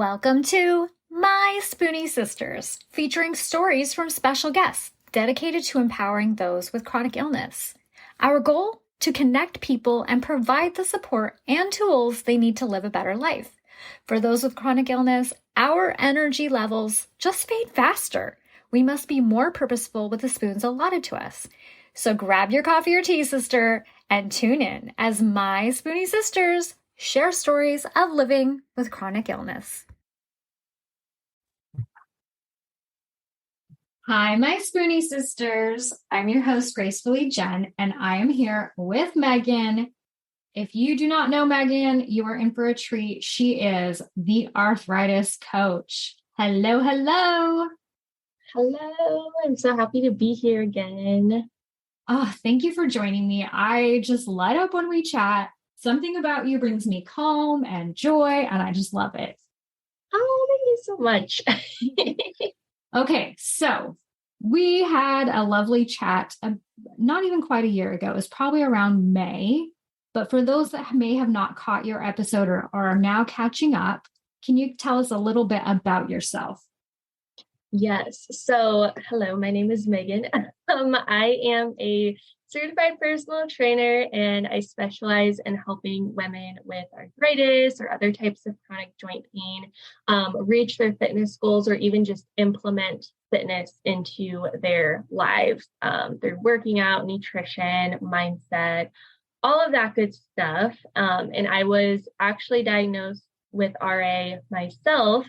Welcome to My Spoonie Sisters, featuring stories from special guests dedicated to empowering those with chronic illness. Our goal? To connect people and provide the support and tools they need to live a better life. For those with chronic illness, our energy levels just fade faster. We must be more purposeful with the spoons allotted to us. So grab your coffee or tea, sister, and tune in as My Spoonie Sisters share stories of living with chronic illness. Hi, my Spoonie Sisters. I'm your host, Gracefully Jen, and I am here with Megan. If you do not know Megan, you are in for a treat. She is the arthritis coach. Hello, hello. Hello, I'm so happy to be here again. Oh, thank you for joining me. I just light up when we chat. Something about you brings me calm and joy, and I just love it. Oh, thank you so much. Okay, so we had a lovely chat not even quite a year ago. It was probably around May. But for those that may have not caught your episode or are now catching up, can you tell us a little bit about yourself? Yes. So, hello, my name is Megan. I am a certified personal trainer, and I specialize in helping women with arthritis or other types of chronic joint pain reach their fitness goals or even just implement fitness into their lives through working out, nutrition, mindset, all of that good stuff. And I was actually diagnosed with RA myself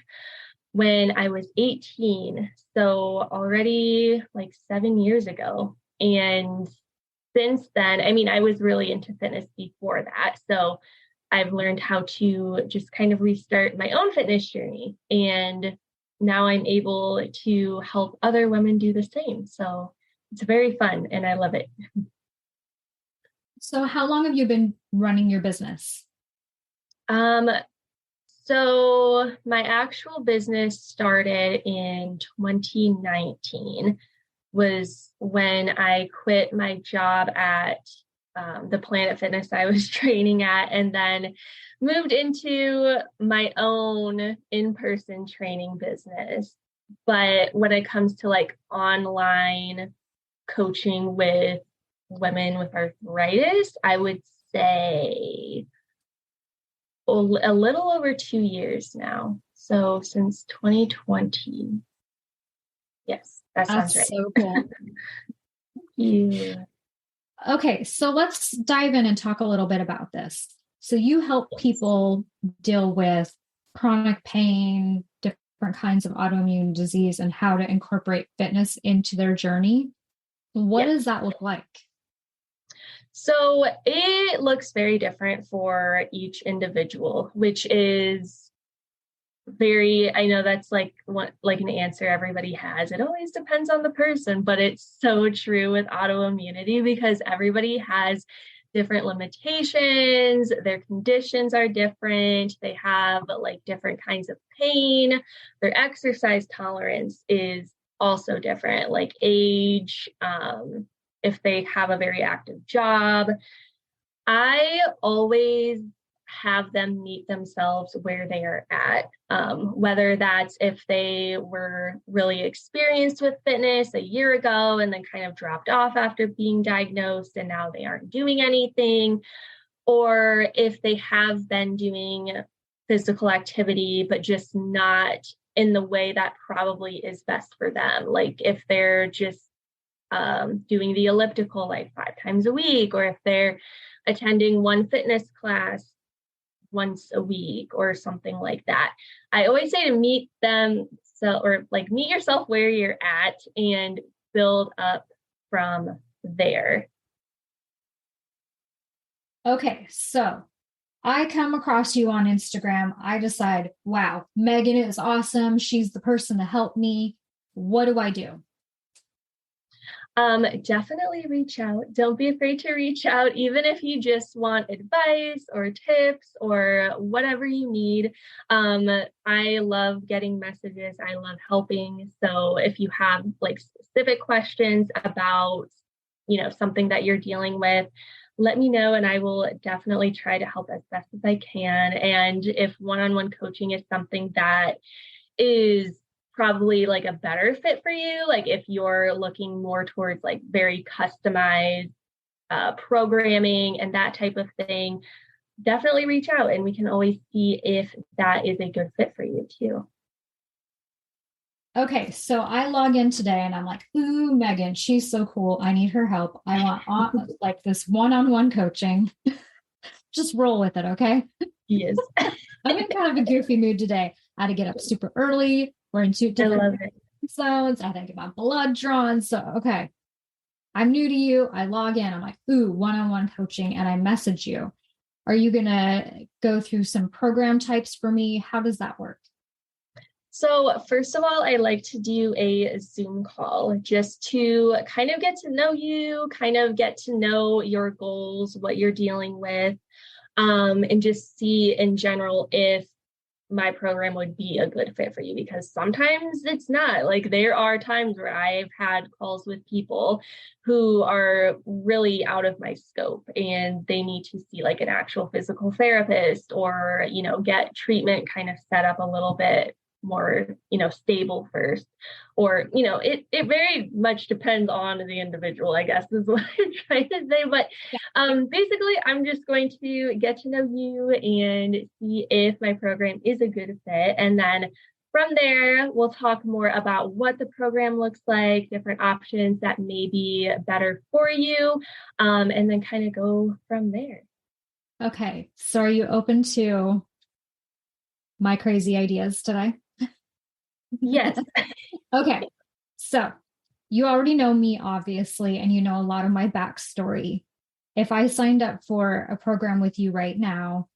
when I was 18. So already like 7 years ago. And since then, I mean, I was really into fitness before that. So I've learned how to just kind of restart my own fitness journey. And now I'm able to help other women do the same. So it's very fun and I love it. So how long have you been running your business? So my actual business started in 2019, was when I quit my job at the Planet Fitness I was training at, and then moved into my own in-person training business. But when it comes to like online coaching with women with arthritis, I would say a little over 2 years now. So since 2020. Yes, that sounds right. So cool. Yeah. Okay, so let's dive in and talk a little bit about this. So you help people deal with chronic pain, different kinds of autoimmune disease, and how to incorporate fitness into their journey. What does that look like? So it looks very different for each individual, which is I know that's like an answer everybody has. It always depends on the person, but it's so true with autoimmunity because everybody has different limitations. Their conditions are different. They have like different kinds of pain. Their exercise tolerance is also different, like age, if they have a very active job. I always have them meet themselves where they are at, whether that's if they were really experienced with fitness a year ago and then kind of dropped off after being diagnosed and now they aren't doing anything, or if they have been doing physical activity, but just not in the way that probably is best for them. Like if they're just doing the elliptical like 5 times a week, or if they're attending one fitness class once a week or something like that. I always say to meet them, meet yourself where you're at and build up from there. Okay, so I come across you on Instagram. I decide, wow, Megan is awesome. She's the person to help me. What do I do? Definitely reach out. Don't be afraid to reach out, even if you just want advice or tips or whatever you need. I love getting messages. I love helping. So if you have like specific questions about something that you're dealing with, let me know and I will definitely try to help as best as I can. And if one-on-one coaching is something that is probably like a better fit for you, like if you're looking more towards like very customized programming and that type of thing, definitely reach out and we can always see if that is a good fit for you too. Okay, so I log in today and I'm like, ooh, Megan, she's so cool. I need her help. I want like this one-on-one coaching. Just roll with it, okay? Yes. I'm in kind of a goofy mood today. I had to get up super early. We're in two different zones. I had to get my blood drawn. So, okay, I'm new to you. I log in. I'm like, ooh, one-on-one coaching. And I message you. Are you going to go through some program types for me? How does that work? So first of all, I like to do a Zoom call just to kind of get to know you, kind of get to know your goals, what you're dealing with, and just see in general if my program would be a good fit for you, because sometimes it's not. Like there are times where I've had calls with people who are really out of my scope and they need to see like an actual physical therapist or, get treatment kind of set up a little bit more, stable first, or, it very much depends on the individual, I guess is what I'm trying to say. But basically, I'm just going to get to know you and see if my program is a good fit. And then from there, we'll talk more about what the program looks like, different options that may be better for you, and then kind of go from there. Okay. So are you open to my crazy ideas today? Yes. Okay. So you already know me, obviously, and you know a lot of my backstory. If I signed up for a program with you right now,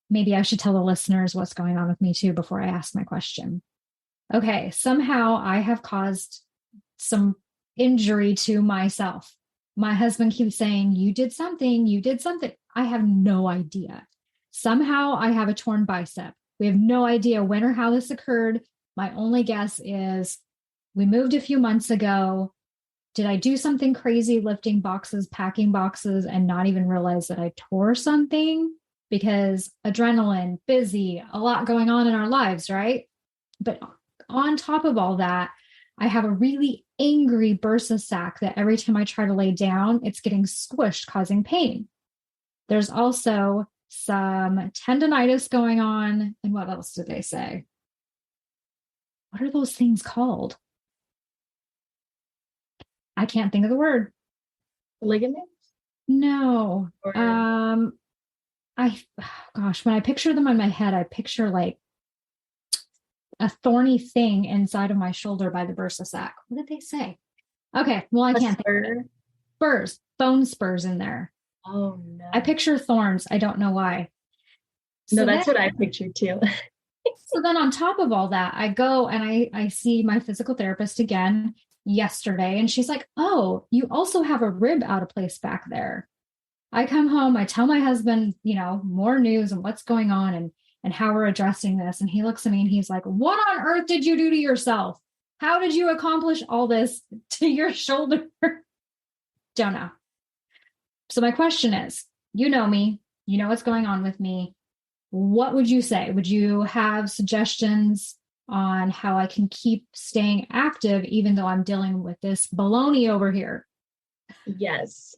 maybe I should tell the listeners what's going on with me too before I ask my question. Okay. Somehow I have caused some injury to myself. My husband keeps saying, you did something, you did something. I have no idea. Somehow I have a torn bicep. We have no idea when or how this occurred. My only guess is we moved a few months ago. Did I do something crazy, lifting boxes, packing boxes, and not even realize that I tore something? Because adrenaline, busy, a lot going on in our lives, right? But on top of all that, I have a really angry bursa sac that every time I try to lay down, it's getting squished, causing pain. There's also some tendonitis going on. And what else did they say? What are those things called? I can't think of the word. Ligaments? No. Or Gosh, when I picture them in my head, I picture like a thorny thing inside of my shoulder by the bursa sac. What did they say? Okay, well, I can't think of it. Spurs, bone spurs in there. Oh no. I picture thorns. I don't know why. No, that's what I pictured too. So then on top of all that, I go and I see my physical therapist again yesterday. And she's like, oh, you also have a rib out of place back there. I come home, I tell my husband, more news and what's going on and how we're addressing this. And he looks at me and he's like, what on earth did you do to yourself? How did you accomplish all this to your shoulder? Don't know. So my question is, you know me, you know what's going on with me. What would you say? Would you have suggestions on how I can keep staying active, even though I'm dealing with this baloney over here? Yes,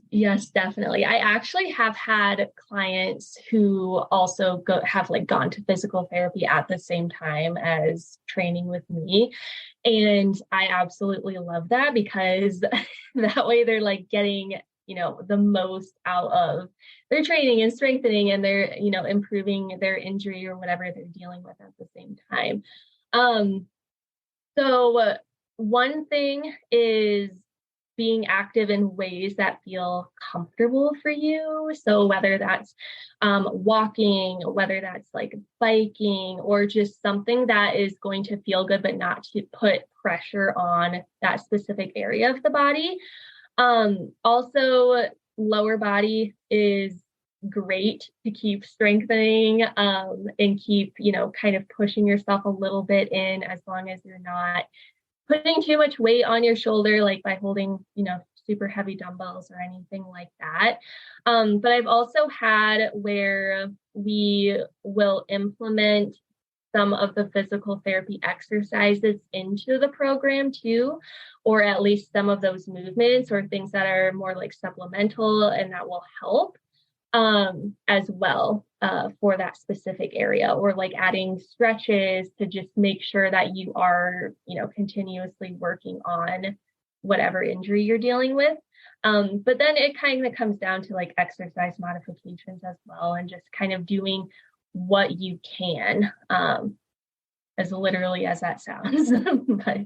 definitely. I actually have had clients who also have like gone to physical therapy at the same time as training with me. And I absolutely love that because that way they're like getting, the most out of their training and strengthening and they're, improving their injury or whatever they're dealing with at the same time. So one thing is being active in ways that feel comfortable for you. So whether that's walking, whether that's like biking, or just something that is going to feel good, but not to put pressure on that specific area of the body. Also, lower body is great to keep strengthening and keep, kind of pushing yourself a little bit in, as long as you're not putting too much weight on your shoulder, like by holding, super heavy dumbbells or anything like that. But I've also had where we will implement some of the physical therapy exercises into the program too, or at least some of those movements or things that are more like supplemental and that will help as well for that specific area, or like adding stretches to just make sure that you are, continuously working on whatever injury you're dealing with. But then it kind of comes down to like exercise modifications as well, and just kind of doing what you can, as literally as that sounds. But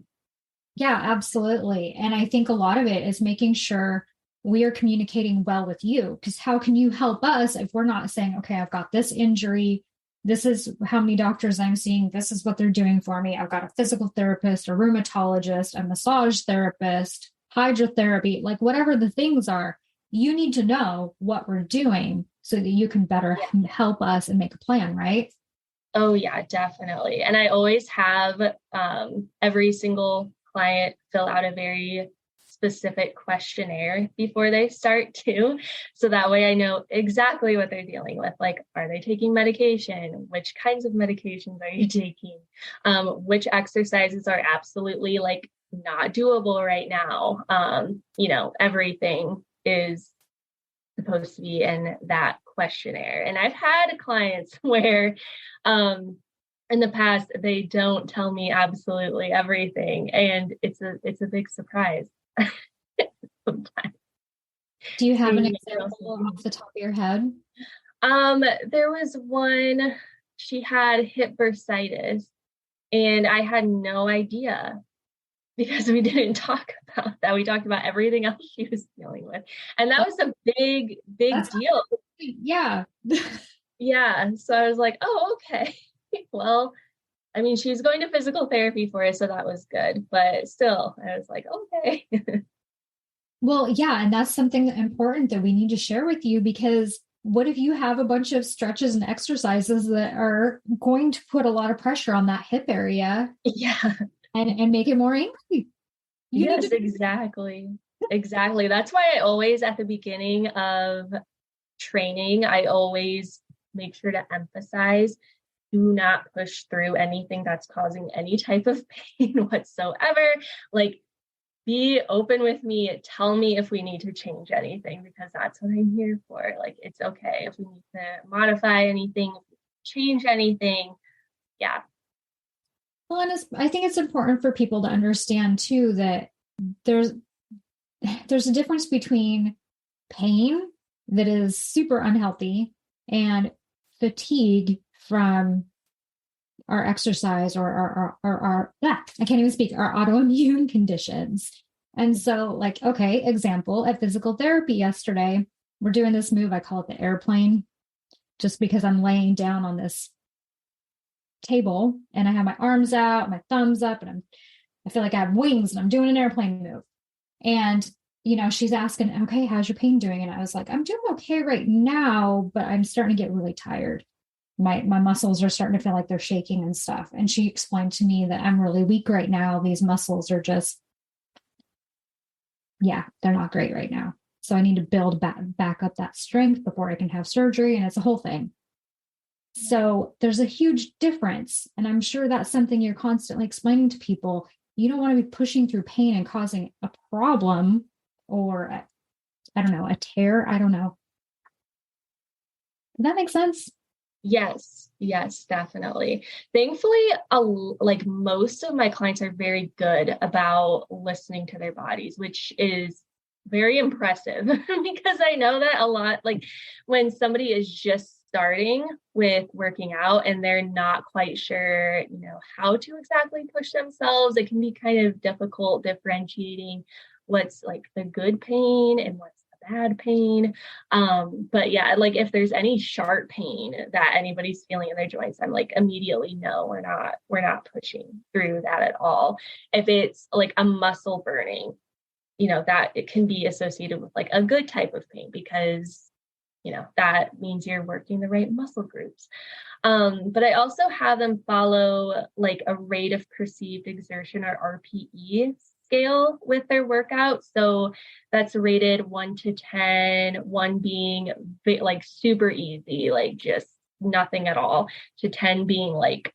yeah, absolutely. And I think a lot of it is making sure we are communicating well with you, because how can you help us if we're not saying, okay, I've got this injury, this is how many doctors I'm seeing, this is what they're doing for me, I've got a physical therapist, a rheumatologist, a massage therapist, hydrotherapy, like whatever the things are, you need to know what we're doing so that you can better help us and make a plan, right? oh yeah, definitely. And I always have every single client fill out a very specific questionnaire before they start too. So that way I know exactly what they're dealing with. Like, are they taking medication? Which kinds of medications are you taking? Which exercises are absolutely like not doable right now? Everything is supposed to be in that questionnaire. And I've had clients where in the past they don't tell me absolutely everything, and it's a big surprise. Sometimes. Do you have an example off the top of your head? There was one, she had hip bursitis, and I had no idea because we didn't talk about that. We talked about everything else she was dealing with. And that was a big deal. Yeah. Yeah. So I was like, oh, okay. Well, I mean, she was going to physical therapy for it, so that was good. But still, I was like, okay. Well, yeah. And that's something important that we need to share with you, because what if you have a bunch of stretches and exercises that are going to put a lot of pressure on that hip area? Yeah. And make it more angry? Yes, exactly. Exactly. That's why I always, at the beginning of training, I always make sure to emphasize, do not push through anything that's causing any type of pain whatsoever. Like, be open with me. Tell me if we need to change anything, because that's what I'm here for. Like, it's okay if we need to modify anything, change anything. Yeah. Well, and I think it's important for people to understand too that there's a difference between pain that is super unhealthy and fatigue from our exercise or our I can't even speak, our autoimmune conditions. And so, like, okay, example, at physical therapy yesterday, we're doing this move, I call it the airplane, just because I'm laying down on this table and I have my arms out, my thumbs up, and I feel like I have wings and I'm doing an airplane move. And she's asking, okay, how's your pain doing? And I was like, I'm doing okay right now, but I'm starting to get really tired. My muscles are starting to feel like they're shaking and stuff. And she explained to me that I'm really weak right now. These muscles are just, they're not great right now. So I need to build back up that strength before I can have surgery. And it's a whole thing. So there's a huge difference. And I'm sure that's something you're constantly explaining to people. You don't want to be pushing through pain and causing a problem or, a tear. I don't know. Does that make sense? Yes, definitely. Thankfully, like most of my clients are very good about listening to their bodies, which is very impressive because I know that a lot, like when somebody is just starting with working out and they're not quite sure, how to exactly push themselves, it can be kind of difficult differentiating what's like the good pain and what's bad pain. But yeah, like if there's any sharp pain that anybody's feeling in their joints, I'm like, immediately, no, we're not pushing through that at all. If it's like a muscle burning, that it can be associated with like a good type of pain, because that means you're working the right muscle groups. But I also have them follow like a rate of perceived exertion, or RPE scale with their workout. So that's rated 1 to 10, 1 being like super easy, like just nothing at all, to 10 being like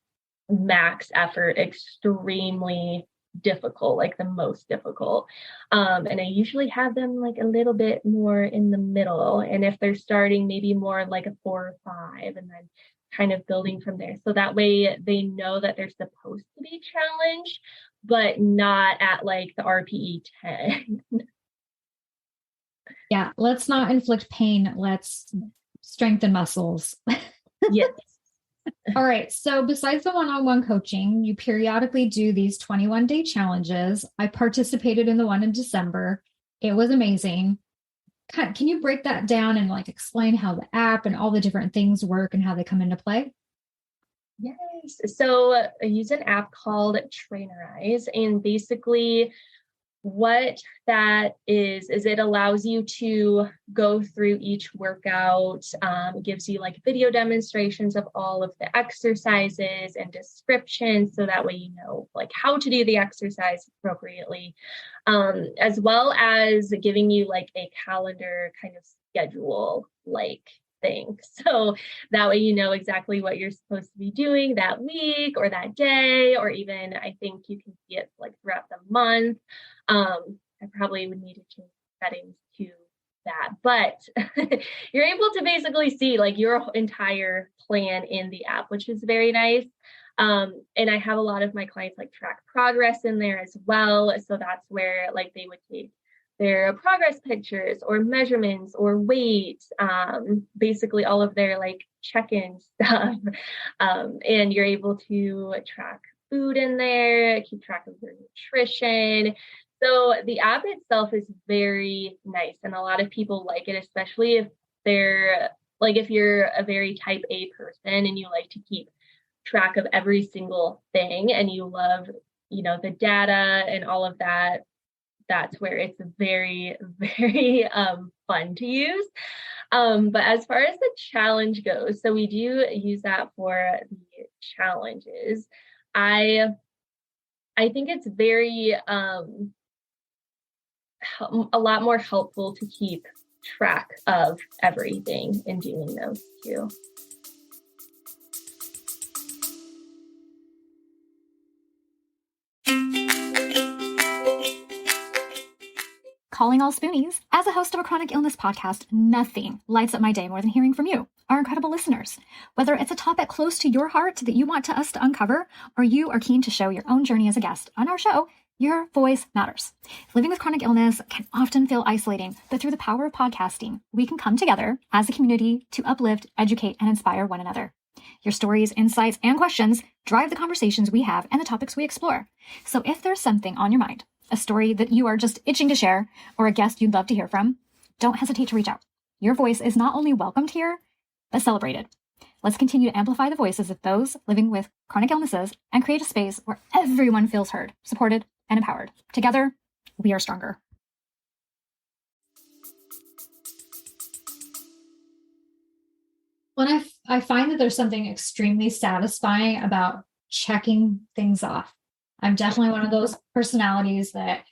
max effort, extremely difficult, like the most difficult. And I usually have them like a little bit more in the middle. And if they're starting maybe more like a 4 or 5, and then kind of building from there. So that way they know that they're supposed to be challenged, but not at like the RPE 10. Yeah, let's not inflict pain. Let's strengthen muscles. Yes. All right. So besides the one-on-one coaching, you periodically do these 21-day challenges. I participated in the one in December. It was amazing. Can you break that down and like explain how the app and all the different things work and how they come into play? Yes. So I use an app called Trainerize, and basically what that is it allows you to go through each workout. It gives you like video demonstrations of all of the exercises and descriptions, so that way you know like how to do the exercise appropriately, as well as giving you like a calendar kind of schedule like thing, so that way you know exactly what you're supposed to be doing that week or that day, or even I think you can see it like throughout the month. I probably would need to change settings to that, but you're able to basically see like your entire plan in the app, which is very nice. And I have a lot of my clients like track progress in there as well. So that's where like they would take their progress pictures or measurements or weight, basically all of their like check-in stuff. And you're able to track food in there, keep track of your nutrition. So the app itself is very nice, and a lot of people like it, especially if if you're a very type A person and you like to keep track of every single thing and you love, the data and all of that. That's where it's very, very fun to use. But as far as the challenge goes, so we do use that for the challenges. I think it's very a lot more helpful to keep track of everything in doing those too. Calling all Spoonies. As a host of a chronic illness podcast, nothing lights up my day more than hearing from you, our incredible listeners. Whether it's a topic close to your heart that you want us to uncover, or you are keen to show your own journey as a guest on our show, your voice matters. Living with chronic illness can often feel isolating, but through the power of podcasting, we can come together as a community to uplift, educate, and inspire one another. Your stories, insights, and questions drive the conversations we have and the topics we explore. So if there's something on your mind, a story that you are just itching to share, or a guest you'd love to hear from, don't hesitate to reach out. Your voice is not only welcomed here, but celebrated. Let's continue to amplify the voices of those living with chronic illnesses and create a space where everyone feels heard, supported, and empowered. Together, we are stronger. When I find that there's something extremely satisfying about checking things off. I'm definitely one of those personalities that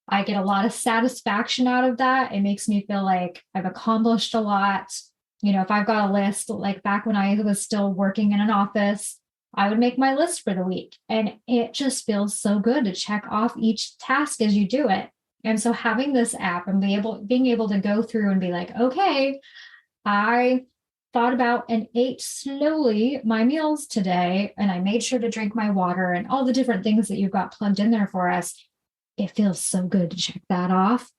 I get a lot of satisfaction out of that. It makes me feel like I've accomplished a lot. If I've got a list, like back when I was still working in an office, I would make my list for the week. And it just feels so good to check off each task as you do it. And so having this app and being able to go through and be like, okay, I thought about and ate slowly my meals today, and I made sure to drink my water and all the different things that you've got plugged in there for us. It feels so good to check that off.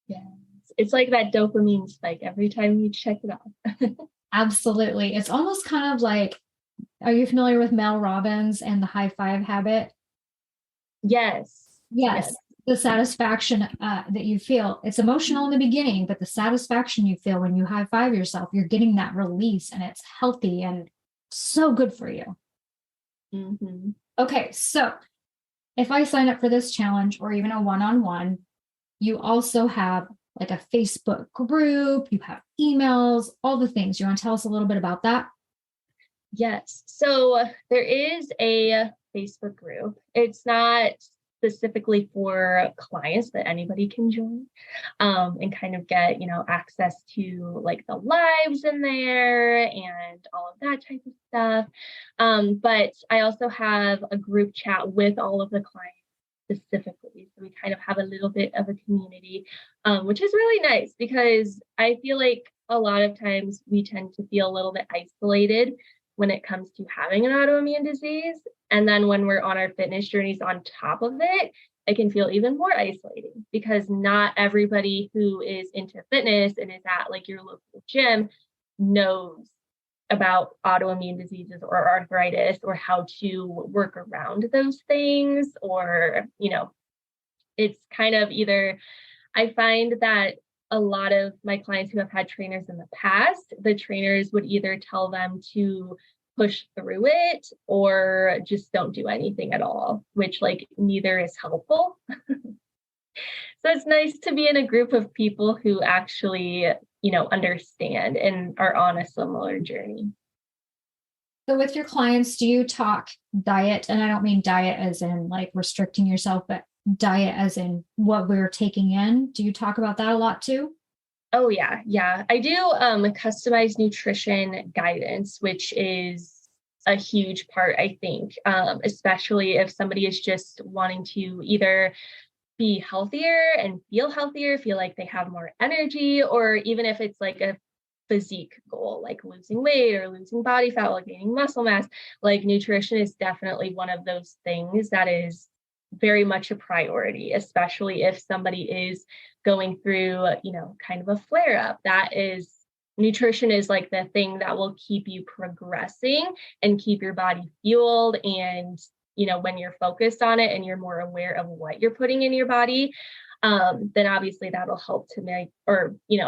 Yeah, it's like that dopamine spike every time you check it off. Absolutely. It's almost kind of like, are you familiar with Mel Robbins and the high five habit? Yes. The satisfaction that you feel, it's emotional in the beginning, but the satisfaction you feel when you high five yourself, you're getting that release, and it's healthy and so good for you. Mm-hmm. Okay, so if I sign up for this challenge or even a one-on-one, you also have like a Facebook group, you have emails, all the things. You want to tell us a little bit about that? Yes. So there is a Facebook group. It's not specifically for clients that anybody can join, and kind of get, access to like the lives in there and all of that type of stuff. But I also have a group chat with all of the clients specifically. So we kind of have a little bit of a community, which is really nice because I feel like a lot of times we tend to feel a little bit isolated when it comes to having an autoimmune disease. And then when we're on our fitness journeys on top of it, it can feel even more isolating because not everybody who is into fitness and is at like your local gym knows about autoimmune diseases or arthritis or how to work around those things. Or, it's kind of either, I find that a lot of my clients who have had trainers in the past, the trainers would either tell them to push through it or just don't do anything at all, which like neither is helpful. So it's nice to be in a group of people who actually, understand and are on a similar journey. So with your clients, do you talk diet? And I don't mean diet as in like restricting yourself, but diet as in what we're taking in. Do you talk about that a lot too? Oh yeah. Yeah. I do customized nutrition guidance, which is a huge part, I think, especially if somebody is just wanting to either be healthier and feel like they have more energy, or even if it's like a physique goal, like losing weight or losing body fat or gaining muscle mass, like nutrition is definitely one of those things that is very much a priority, especially if somebody is going through, kind of a flare up. Nutrition is like the thing that will keep you progressing and keep your body fueled. And, when you're focused on it and you're more aware of what you're putting in your body, then obviously that'll help to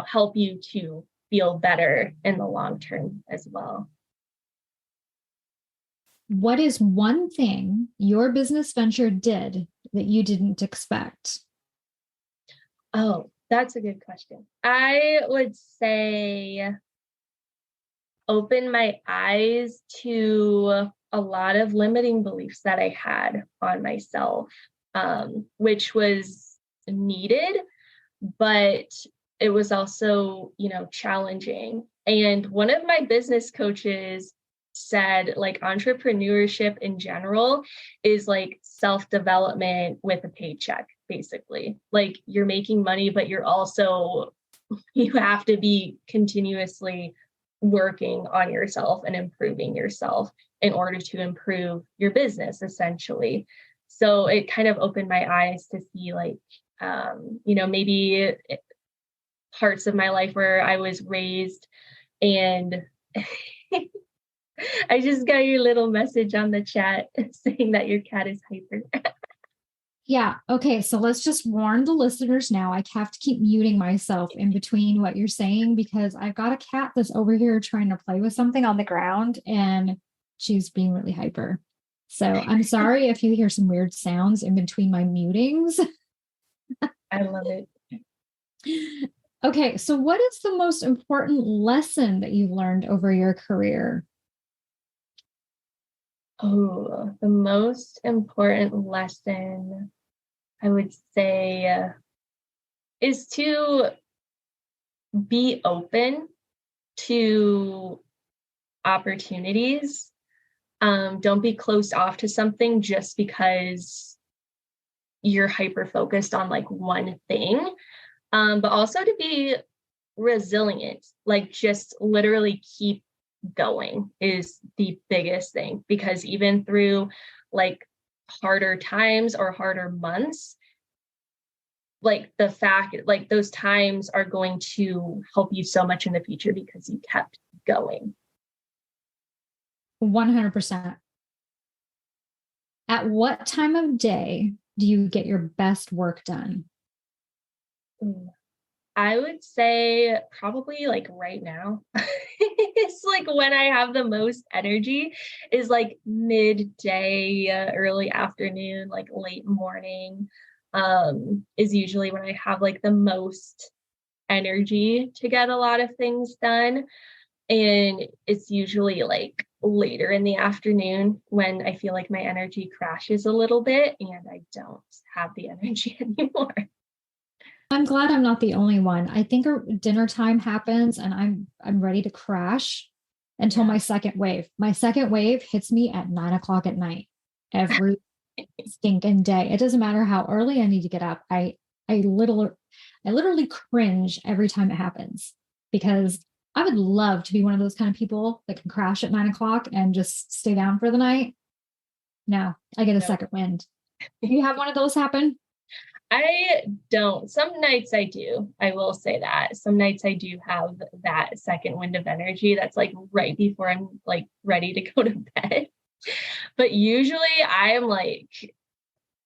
help you to feel better in the long term as well. What is one thing your business venture did that you didn't expect? Oh, that's a good question. I would say open my eyes to a lot of limiting beliefs that I had on myself, which was needed, but it was also, challenging. And one of my business coaches said, like, entrepreneurship in general is like self-development with a paycheck, basically. Like, you're making money, but you have to be continuously working on yourself and improving yourself in order to improve your business, essentially. So it kind of opened my eyes to see, like, maybe parts of my life where I was raised. And I just got your little message on the chat saying that your cat is hyper. Yeah. Okay. So let's just warn the listeners now. I have to keep muting myself in between what you're saying because I've got a cat that's over here trying to play with something on the ground and she's being really hyper. So I'm sorry if you hear some weird sounds in between my mutings. I love it. Okay. So what is the most important lesson that you've learned over your career? Oh, the most important lesson I would say is to be open to opportunities. Don't be closed off to something just because you're hyper focused on like one thing, but also to be resilient, like just literally keep going is the biggest thing, because even through like harder times or harder months, like the fact like those times are going to help you so much in the future because you kept going. 100%. At what time of day do you get your best work done? I would say probably like right now. It's like when I have the most energy is like midday, early afternoon, like late morning, is usually when I have like the most energy to get a lot of things done. And it's usually like later in the afternoon when I feel like my energy crashes a little bit and I don't have the energy anymore. I'm glad I'm not the only one. I think dinner time happens and I'm ready to crash until Yeah. my second wave. My second wave hits me at 9 o'clock at night every stinking day. It doesn't matter how early I need to get up. I literally I literally cringe every time it happens because I would love to be one of those kind of people that can crash at 9 o'clock and just stay down for the night. No, I get a No. second wind. You have one of those happen? I don't. Some nights I do. I will say that. Some nights I do have that second wind of energy that's like right before I'm like ready to go to bed. But usually I am like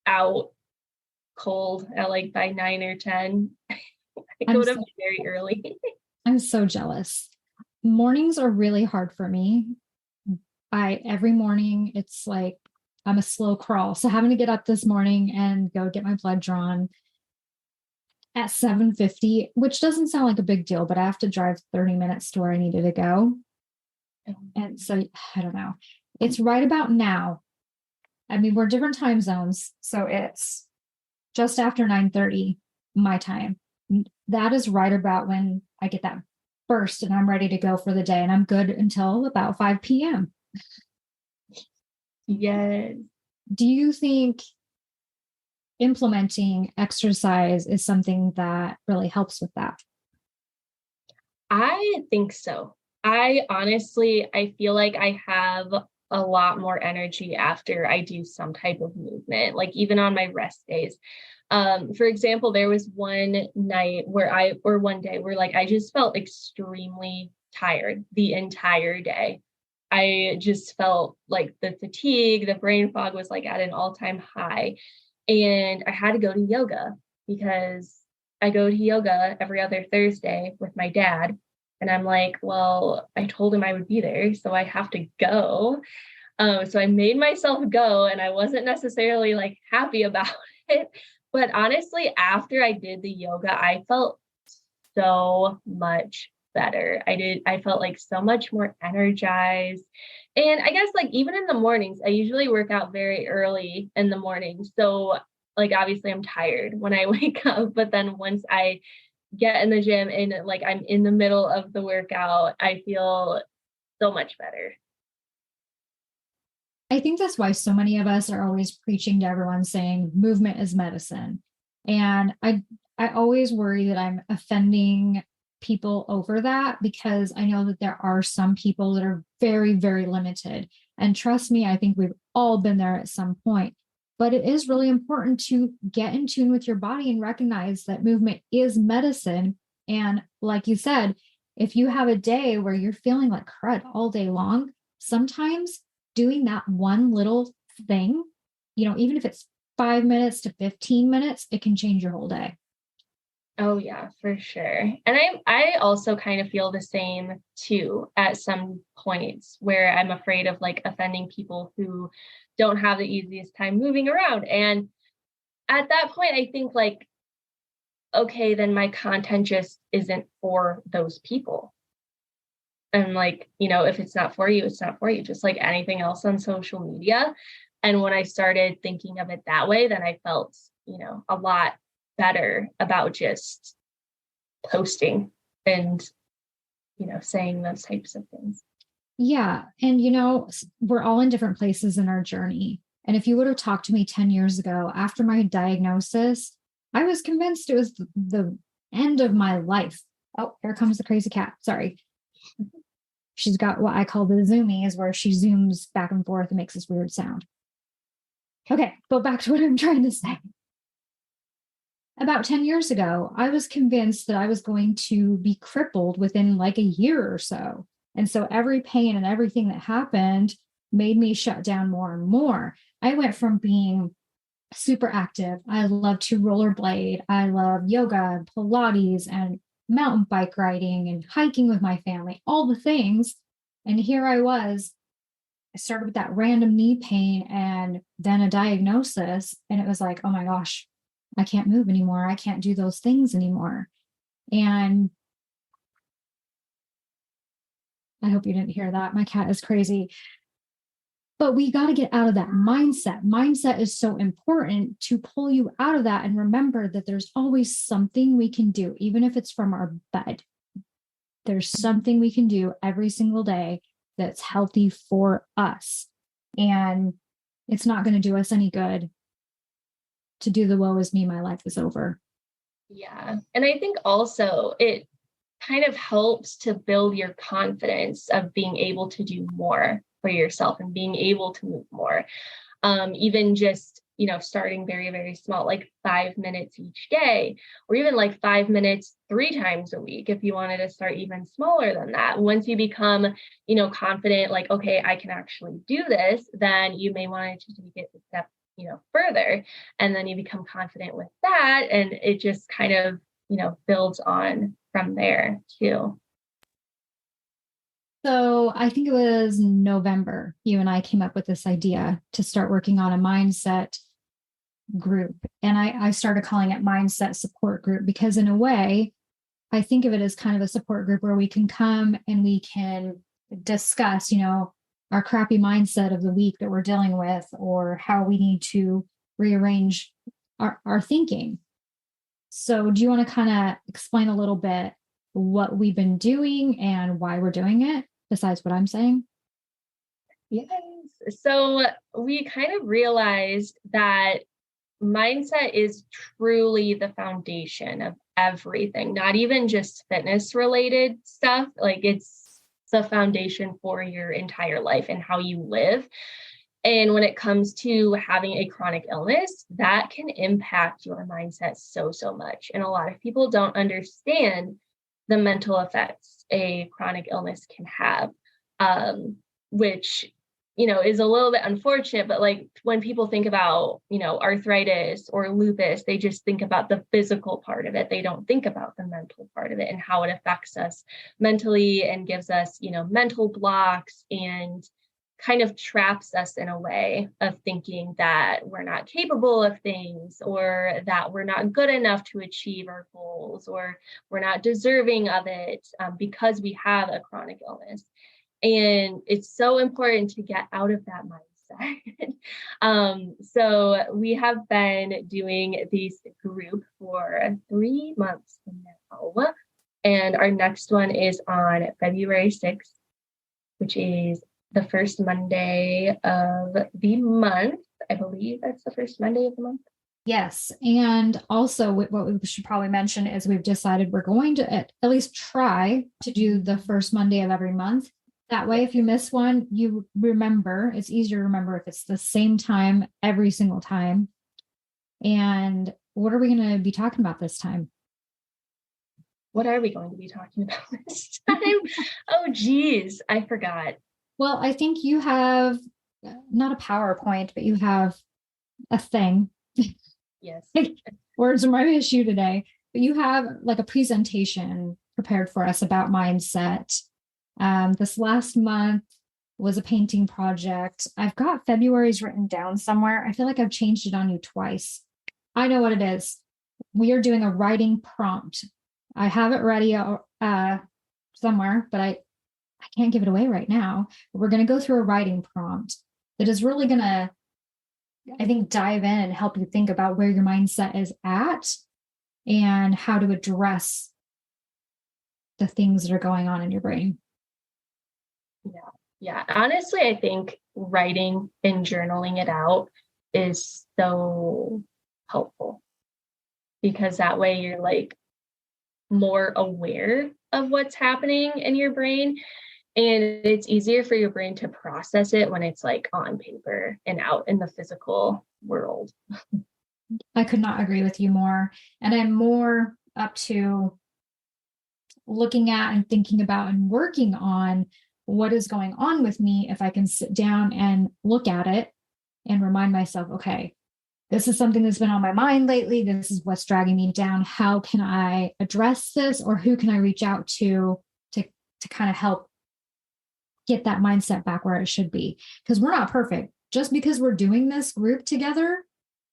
out cold at like by 9 or 10. I I'm go to so, bed very early. I'm so jealous. Mornings are really hard for me. I every morning it's like I'm a slow crawl. So having to get up this morning and go get my blood drawn at 7:50, which doesn't sound like a big deal, but I have to drive 30 minutes to where I needed to go. And so I don't know. It's right about now. I mean, we're different time zones, so it's just after 9:30 my time. That is right about when I get that burst and I'm ready to go for the day, and I'm good until about 5 p.m. Yes. Do you think implementing exercise is something that really helps with that? I think so. I feel like I have a lot more energy after I do some type of movement, like even on my rest days. For example, there was one night or one day where like I just felt extremely tired the entire day. I just felt like the fatigue, the brain fog was like at an all-time high. And I had to go to yoga because I go to yoga every other Thursday with my dad. And I'm like, well, I told him I would be there, so I have to go. So I made myself go, and I wasn't necessarily like happy about it. But honestly, after I did the yoga, I felt so much better. I felt like so much more energized. And I guess like even in the mornings, I usually work out very early in the morning. So like obviously I'm tired when I wake up, but then once I get in the gym and like I'm in the middle of the workout, I feel so much better. I think that's why so many of us are always preaching to everyone saying movement is medicine. And I always worry that I'm offending people over that because I know that there are some people that are very, very limited. And trust me, I think we've all been there at some point. But it is really important to get in tune with your body and recognize that movement is medicine. And like you said, if you have a day where you're feeling like crud all day long, sometimes doing that one little thing, even if it's 5 minutes to 15 minutes, it can change your whole day. Oh yeah, for sure. And I also kind of feel the same too at some points where I'm afraid of like offending people who don't have the easiest time moving around. And at that point I think like, okay, then my content just isn't for those people. And like, if it's not for you, it's not for you, just like anything else on social media. And when I started thinking of it that way, then I felt, a lot better about just posting and, saying those types of things. Yeah. And, we're all in different places in our journey. And if you would have talked to me 10 years ago after my diagnosis, I was convinced it was the end of my life. Oh, here comes the crazy cat. Sorry. She's got what I call the zoomies, where she zooms back and forth and makes this weird sound. Okay, but back to what I'm trying to say. About 10 years ago, I was convinced that I was going to be crippled within like a year or so. And so every pain and everything that happened made me shut down more and more. I went from being super active. I love to rollerblade. I love yoga and Pilates and mountain bike riding and hiking with my family, all the things. And here I was. I started with that random knee pain and then a diagnosis. And it was like, oh my gosh, I can't move anymore. I can't do those things anymore. And I hope you didn't hear that. My cat is crazy. But we got to get out of that mindset. Mindset is so important to pull you out of that and remember that there's always something we can do, even if it's from our bed. There's something we can do every single day that's healthy for us. And it's not going to do us any good to do the woe is me, my life is over. Yeah. And I think also it kind of helps to build your confidence of being able to do more for yourself and being able to move more. Even just, starting very, very small, like 5 minutes each day, or even like 5 minutes 3 times a week, if you wanted to start even smaller than that. Once you become, confident, like, okay, I can actually do this, then you may want to take it a step, further. And then you become confident with that. And it just kind of, builds on from there too. So I think it was November, you and I came up with this idea to start working on a mindset group. And I started calling it mindset support group because in a way, I think of it as kind of a support group where we can come and we can discuss, our crappy mindset of the week that we're dealing with, or how we need to rearrange our thinking. So do you want to kind of explain a little bit what we've been doing and why we're doing it, besides what I'm saying? Yes. So we kind of realized that mindset is truly the foundation of everything, not even just fitness related stuff. Like it's the foundation for your entire life and how you live. And when it comes to having a chronic illness, that can impact your mindset so, so much. And a lot of people don't understand the mental effects a chronic illness can have, which, is a little bit unfortunate. But like when people think about, arthritis or lupus, they just think about the physical part of it. They don't think about the mental part of it and how it affects us mentally and gives us, mental blocks and kind of traps us in a way of thinking that we're not capable of things, or that we're not good enough to achieve our goals, or we're not deserving of it because we have a chronic illness. And it's so important to get out of that mindset. So we have been doing this group for 3 months now. And our next one is on February 6th, which is the first Monday of the month. I believe that's the first Monday of the month. Yes. And also what we should probably mention is we've decided we're going to at least try to do the first Monday of every month. That way, if you miss one, you remember. It's easier to remember if it's the same time every single time. And what are we going to be talking about this time? What are we going to be talking about this time? Oh, geez, I forgot. Well, I think you have not a PowerPoint, but you have a thing. Yes. Words are my issue today. But you have like a presentation prepared for us about mindset. This last month was a painting project. I've got February's written down somewhere. I feel like I've changed it on you twice. I know what it is. We are doing a writing prompt. I have it ready somewhere, but I can't give it away right now. But we're going to go through a writing prompt that is really going to, I think, dive in and help you think about where your mindset is at and how to address the things that are going on in your brain. Yeah. Honestly, I think writing and journaling it out is so helpful, because that way you're like more aware of what's happening in your brain. And it's easier for your brain to process it when it's like on paper and out in the physical world. I could not agree with you more. And I'm more up to looking at and thinking about and working on what is going on with me if I can sit down and look at it and remind myself, okay, this is something that's been on my mind lately. This is what's dragging me down. How can I address this, or who can I reach out to kind of help get that mindset back where it should be? Because we're not perfect. Just because we're doing this group together,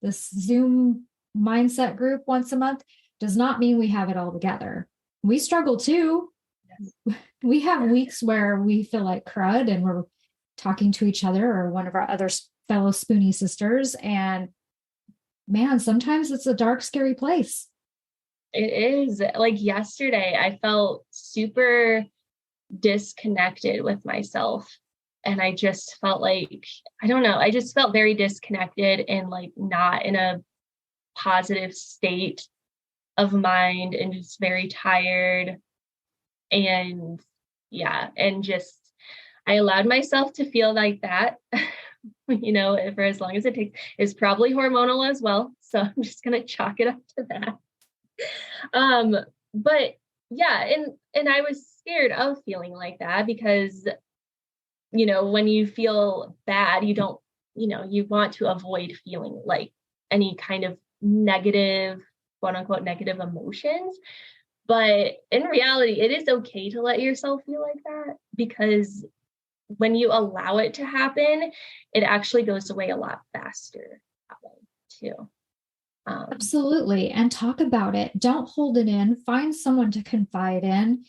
this Zoom mindset group once a month, does not mean we have it all together. We struggle too. Yes. We have weeks where we feel like crud and we're talking to each other or one of our other fellow Spoonie sisters. And man, sometimes it's a dark, scary place. It is. Like yesterday, I felt super disconnected with myself. And I just felt like, I don't know, I just felt very disconnected and like not in a positive state of mind and just very tired. And yeah, and just I allowed myself to feel like that, for as long as it takes. It's probably hormonal as well. So I'm just gonna chalk it up to that. Um, but yeah, and I was scared of feeling like that because when you feel bad, you don't, you want to avoid feeling like any kind of negative, quote unquote, negative emotions. But in reality, it is okay to let yourself feel like that because when you allow it to happen, it actually goes away a lot faster that way too. Absolutely. And talk about it. Don't hold it in. Find someone to confide in,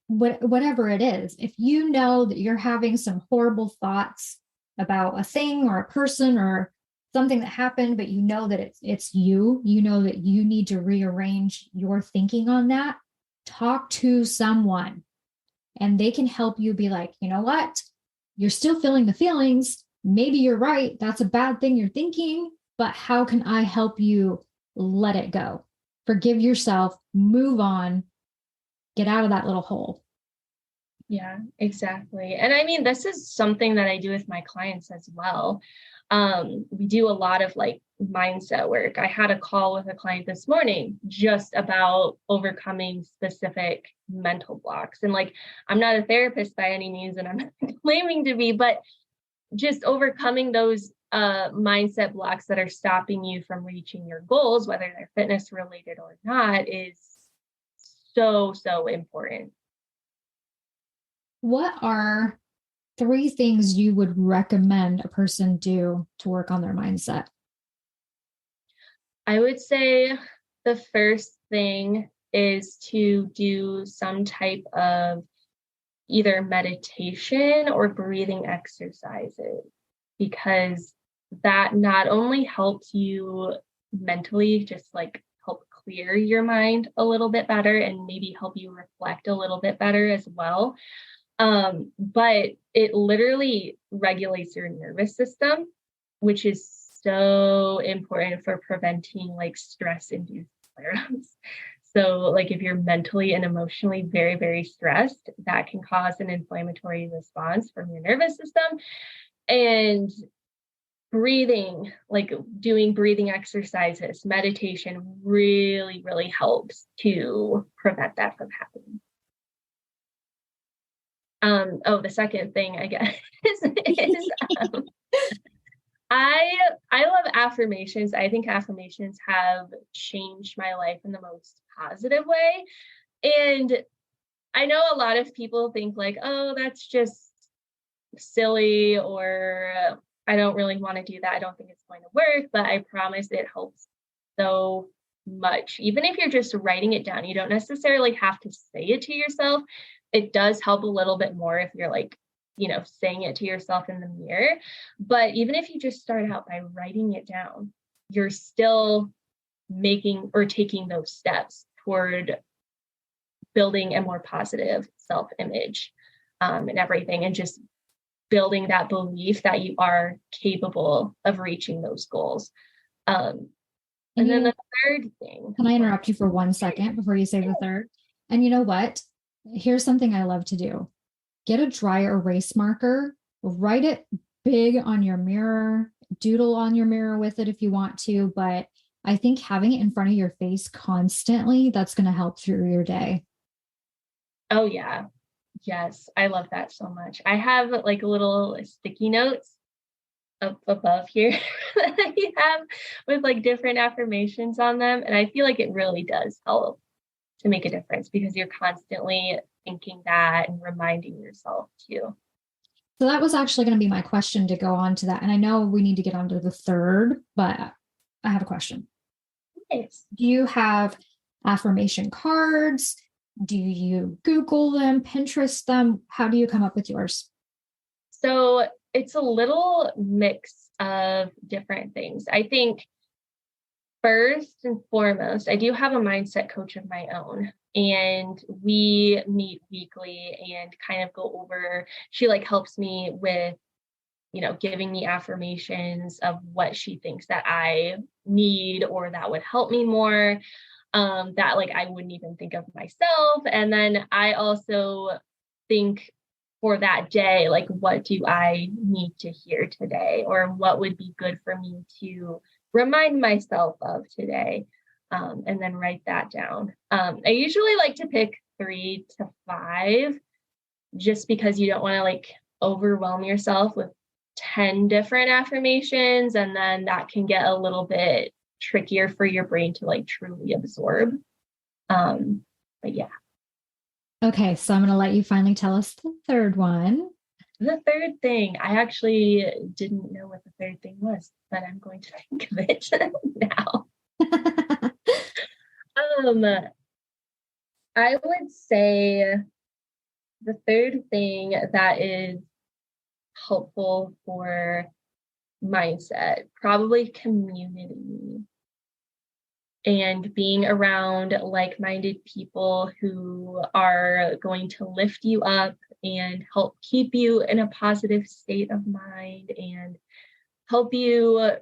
whatever it is. If you know that you're having some horrible thoughts about a thing or a person or something that happened, but you know that it's you know that you need to rearrange your thinking on that, talk to someone and they can help you be like, you know what? You're still feeling the feelings. Maybe you're right. That's a bad thing you're thinking, but how can I help you let it go? Forgive yourself, move on, get out of that little hole. Yeah, exactly. And I mean, this is something that I do with my clients as well. We do a lot of like mindset work. I had a call with a client this morning just about overcoming specific mental blocks. And like, I'm not a therapist by any means, and I'm not claiming to be, but just overcoming those mindset blocks that are stopping you from reaching your goals, whether they're fitness related or not, is so, so important. What are 3 things you would recommend a person do to work on their mindset? I would say the first thing is to do some type of either meditation or breathing exercises, because that not only helps you mentally just like help clear your mind a little bit better and maybe help you reflect a little bit better as well. But it literally regulates your nervous system, which is so important for preventing like stress induced flare-ups. So like if you're mentally and emotionally very, very stressed, that can cause an inflammatory response from your nervous system. And breathing, like doing breathing exercises, meditation really, really helps to prevent that from happening. The second thing I guess is I love affirmations. I think affirmations have changed my life in the most positive way. And I know a lot of people think like, oh, that's just silly, or I don't really want to do that. I don't think it's going to work, but I promise it helps so much. Even if you're just writing it down, you don't necessarily have to say it to yourself. It does help a little bit more if you're like, saying it to yourself in the mirror. But even if you just start out by writing it down, you're still making or taking those steps toward building a more positive self-image, and everything, and just building that belief that you are capable of reaching those goals. And then the third thing. Can I interrupt you for 1 second before you say the third? And you know what? Here's something I love to do. Get a dry erase marker, write it big on your mirror, doodle on your mirror with it if you want to, but I think having it in front of your face constantly, that's going to help through your day. Oh yeah. Yes, I love that so much. I have like little sticky notes up above here that I have with like different affirmations on them. And I feel like it really does help to make a difference because you're constantly thinking that and reminding yourself too. So that was actually going to be my question to go on to that. And I know we need to get on to the third, but I have a question. Nice. Do you have affirmation cards? Do you Google them, Pinterest them? How do you come up with yours? So it's a little mix of different things. I think first and foremost, I do have a mindset coach of my own, and we meet weekly and kind of go over, she like helps me with, giving me affirmations of what she thinks that I need or that would help me more, that like I wouldn't even think of myself. And then I also think for that day, like, what do I need to hear today? Or what would be good for me to remind myself of today? And then write that down. I usually like to pick 3 to 5, just because you don't want to like overwhelm yourself with 10 different affirmations. And then that can get a little bit trickier for your brain to like truly absorb. But yeah. Okay, so I'm going to let you finally tell us the third one. The third thing, I actually didn't know what the third thing was, but I'm going to think of it now. I would say the third thing that is helpful for mindset, probably community, and being around like-minded people who are going to lift you up and help keep you in a positive state of mind and help you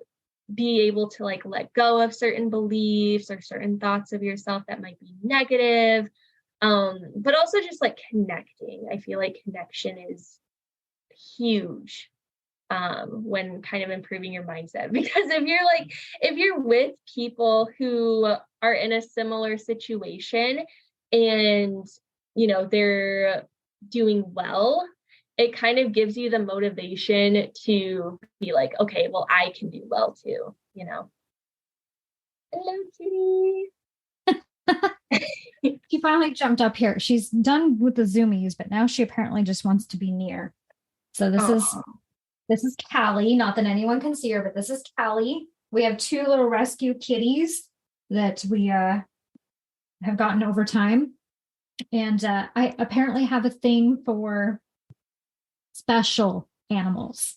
be able to like let go of certain beliefs or certain thoughts of yourself that might be negative. But also just like connecting. I feel like connection is huge, when kind of improving your mindset. Because if you're with people who are in a similar situation and, they're doing well, it kind of gives you the motivation to be like, okay, well, I can do well too, Hello, kitty. He finally jumped up here. She's done with the zoomies, but now she apparently just wants to be near. So this is Callie. Not that anyone can see her, but this is Callie. We have 2 little rescue kitties that we have gotten over time. And I apparently have a thing for special animals.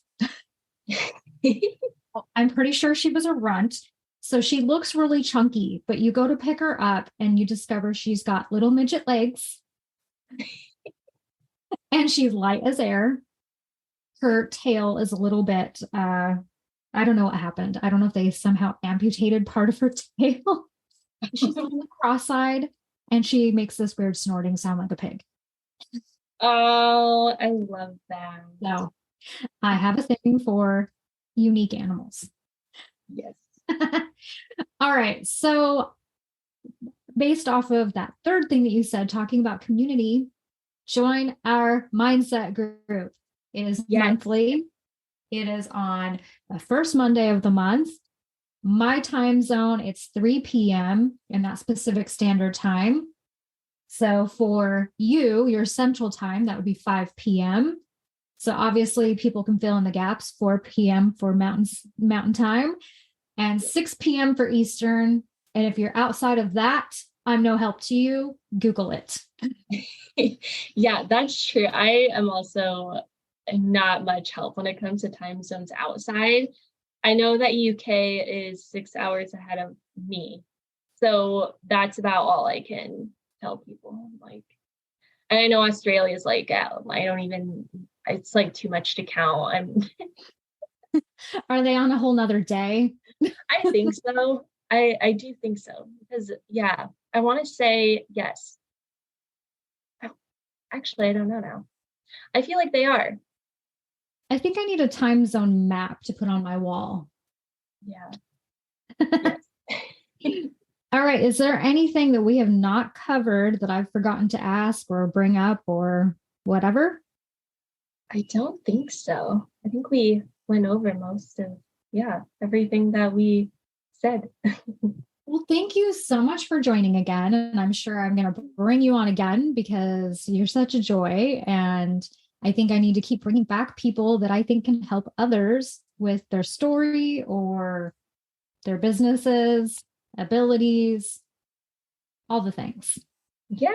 I'm pretty sure she was a runt. So she looks really chunky, but you go to pick her up and you discover she's got little midget legs and she's light as air. Her tail is a little bit, I don't know what happened. I don't know if they somehow amputated part of her tail. She's a little cross-eyed and she makes this weird snorting sound like a pig. Oh, I love that. So I have a thing for unique animals. Yes. All right. So based off of that third thing that you said, talking about community, join our mindset group. It is monthly. It is on the first Monday of the month. My time zone, it's 3 p.m. in that specific standard time. So for you, your central time, that would be 5 p.m. So obviously people can fill in the gaps, 4 p.m. for mountain time and 6 p.m. for Eastern. And if you're outside of that, I'm no help to you. Google it. Yeah, that's true. I am also not much help when it comes to time zones outside. I know that UK is 6 hours ahead of me. So that's about all I can tell people. Like, and I know Australia is like, I don't even, it's like too much to count. Are they on a whole nother day? I think so. I do think so. Because yeah, I want to say yes. Oh, actually, I don't know now. I feel like they are. I think I need a time zone map to put on my wall. Yeah. Yes. All right. Is there anything that we have not covered that I've forgotten to ask or bring up or whatever? I don't think so. I think we went over most of, everything that we said. Well, thank you so much for joining again. And I'm sure I'm going to bring you on again because you're such a joy. And I think I need to keep bringing back people that I think can help others with their story or their businesses, abilities, all the things. Yes,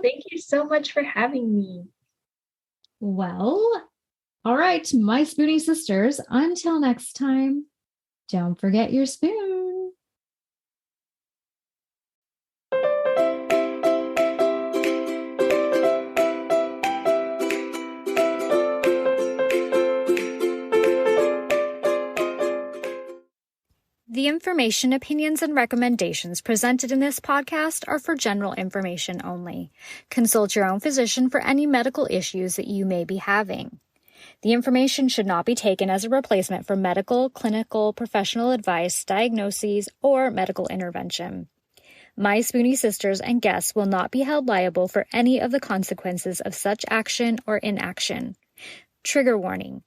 thank you so much for having me. Well, all right, my Spoonie sisters, until next time, don't forget your spoon. The information, opinions, and recommendations presented in this podcast are for general information only. Consult your own physician for any medical issues that you may be having. The information should not be taken as a replacement for medical, clinical, professional advice, diagnoses, or medical intervention. My Spoonie sisters and guests will not be held liable for any of the consequences of such action or inaction. Trigger warning.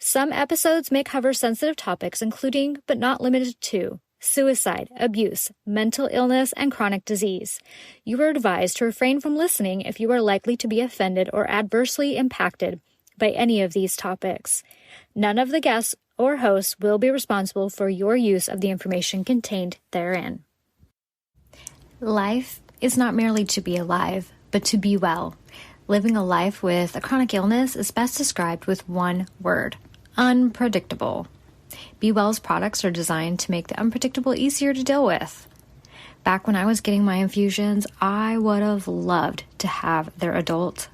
Some episodes may cover sensitive topics including, but not limited to, suicide, abuse, mental illness, and chronic disease. You are advised to refrain from listening if you are likely to be offended or adversely impacted by any of these topics. None of the guests or hosts will be responsible for your use of the information contained therein. Life is not merely to be alive, but to be well. Living a life with a chronic illness is best described with one word: unpredictable. Be Well's products are designed to make the unpredictable easier to deal with. Back when I was getting my infusions, I would have loved to have their adult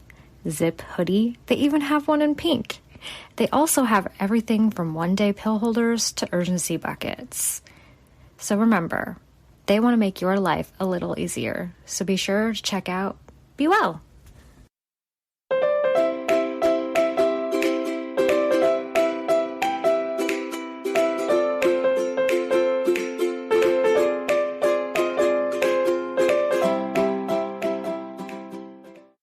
zip hoodie. They even have one in pink. They also have everything from one-day pill holders to urgency buckets. So remember, they want to make your life a little easier. So be sure to check out Be Well.